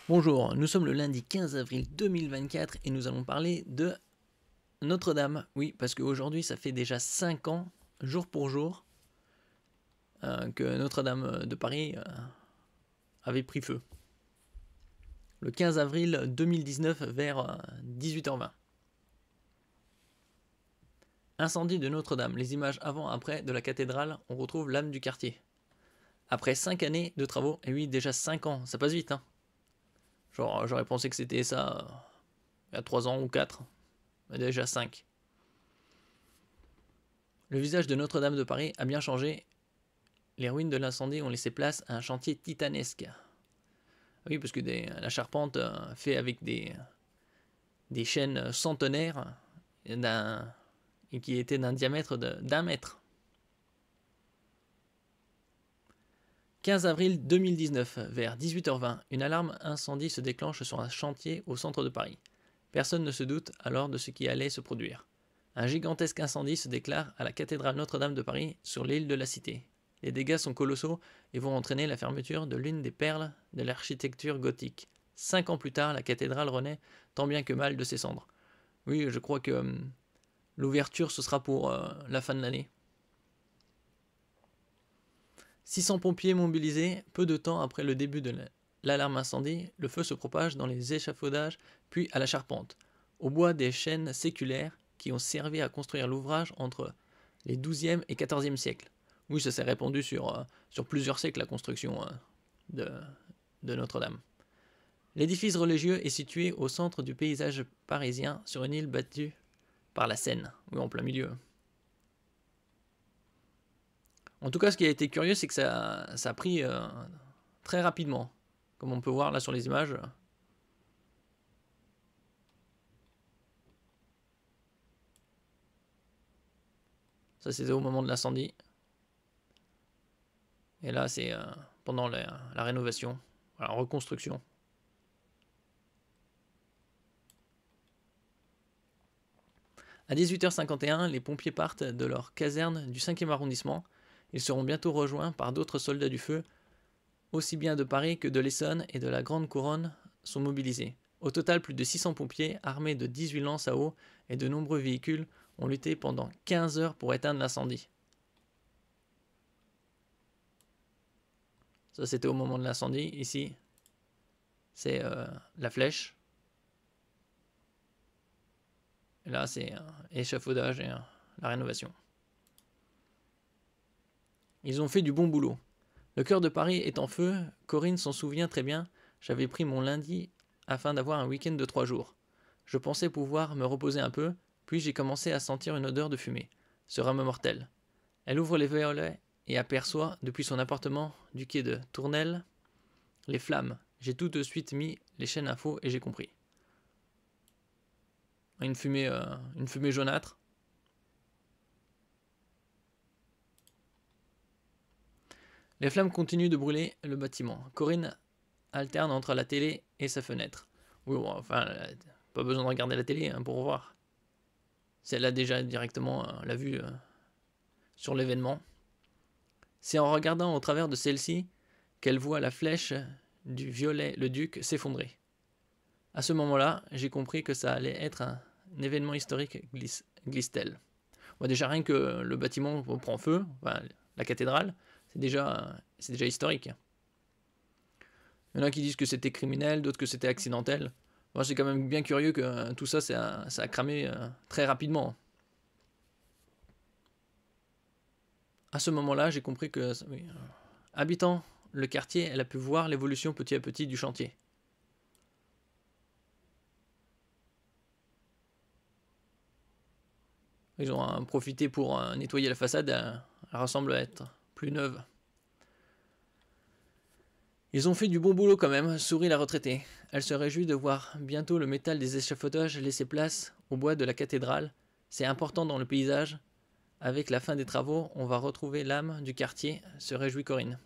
Bonjour, nous sommes le lundi 15 avril 2024 et nous allons parler de Notre-Dame. Oui, parce qu'aujourd'hui, ça fait déjà 5 ans, jour pour jour, que Notre-Dame de Paris avait pris feu. Le 15 avril 2019 vers 18h20. Incendie de Notre-Dame. Les images avant-après de la cathédrale, on retrouve l'âme du quartier. Après 5 années de travaux, et oui, déjà 5 ans, ça passe vite, hein. Genre, j'aurais pensé que c'était ça il y a 3 ans ou 4, mais déjà 5. Le visage de Notre-Dame de Paris a bien changé. Les ruines de l'incendie ont laissé place à un chantier titanesque. Oui, parce que la charpente fait avec des chaînes centenaires et qui étaient d'un diamètre d'1 mètre. 15 avril 2019, vers 18h20, une alarme incendie se déclenche sur un chantier au centre de Paris. Personne ne se doute alors de ce qui allait se produire. Un gigantesque incendie se déclare à la cathédrale Notre-Dame de Paris sur l'île de la Cité. Les dégâts sont colossaux et vont entraîner la fermeture de l'une des perles de l'architecture gothique. 5 ans plus tard, la cathédrale renaît tant bien que mal de ses cendres. Oui, je crois que l'ouverture, ce sera pour la fin de l'année. 600 pompiers mobilisés, peu de temps après le début de l'alarme incendie, le feu se propage dans les échafaudages, puis à la charpente, au bois des chênes séculaires qui ont servi à construire l'ouvrage entre les XIIe et XIVe siècles. Oui, ça s'est répandu sur plusieurs siècles, la construction de, de Notre-Dame. L'édifice religieux est situé au centre du paysage parisien, sur une île battue par la Seine, oui, en plein milieu. En tout cas, ce qui a été curieux, c'est que ça a pris très rapidement, comme on peut voir là sur les images. Ça, c'était au moment de l'incendie. Et là, c'est pendant la rénovation, la reconstruction. À 18h51, les pompiers partent de leur caserne du 5e arrondissement. Ils seront bientôt rejoints par d'autres soldats du feu, aussi bien de Paris que de l'Essonne et de la Grande Couronne sont mobilisés. Au total, plus de 600 pompiers, armés de 18 lances à eau et de nombreux véhicules, ont lutté pendant 15 heures pour éteindre l'incendie. Ça, c'était au moment de l'incendie. Ici, c'est la flèche. Et là, c'est échafaudage et la rénovation. Ils ont fait du bon boulot. Le cœur de Paris est en feu. Corinne s'en souvient très bien. J'avais pris mon lundi afin d'avoir un week-end de 3 jours. Je pensais pouvoir me reposer un peu, puis j'ai commencé à sentir une odeur de fumée. Ce rame mortel. Elle ouvre les volets et aperçoit, depuis son appartement du quai de Tournelle, les flammes. J'ai tout de suite mis les chaînes à feu et j'ai compris. Une fumée jaunâtre. Les flammes continuent de brûler le bâtiment. Corinne alterne entre la télé et sa fenêtre. Oui, bon, enfin, pas besoin de regarder la télé pour voir. Si elle a déjà directement la vue sur l'événement. C'est en regardant au travers de celle-ci qu'elle voit la flèche du violet le duc s'effondrer. À ce moment-là, j'ai compris que ça allait être un événement historique, glisse-t-elle. Bon, déjà rien que le bâtiment prend feu, enfin, la cathédrale, c'est déjà historique. Il y en a qui disent que c'était criminel, d'autres que c'était accidentel. Moi, c'est quand même bien curieux que tout ça, ça a cramé très rapidement. À ce moment-là, j'ai compris que, oui, habitant le quartier, elle a pu voir l'évolution petit à petit du chantier. Ils ont profité pour nettoyer la façade, elle ressemble à être plus neuve. Ils ont fait du bon boulot quand même, sourit la retraitée. Elle se réjouit de voir bientôt le métal des échafaudages laisser place au bois de la cathédrale. C'est important dans le paysage. Avec la fin des travaux, on va retrouver l'âme du quartier, se réjouit Corinne.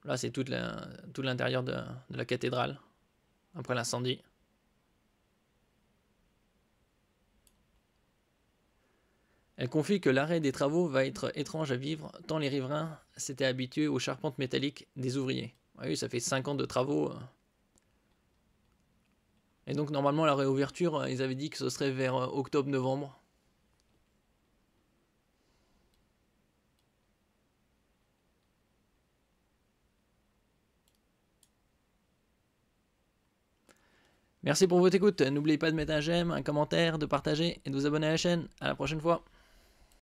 Là, c'est tout l'intérieur de la cathédrale, après l'incendie. Elle confie que l'arrêt des travaux va être étrange à vivre, tant les riverains s'étaient habitués aux charpentes métalliques des ouvriers. Oui, ça fait 5 ans de travaux. Et donc normalement la réouverture, ils avaient dit que ce serait vers octobre-novembre. Merci pour votre écoute. N'oubliez pas de mettre un j'aime, un commentaire, de partager et de vous abonner à la chaîne. À la prochaine fois.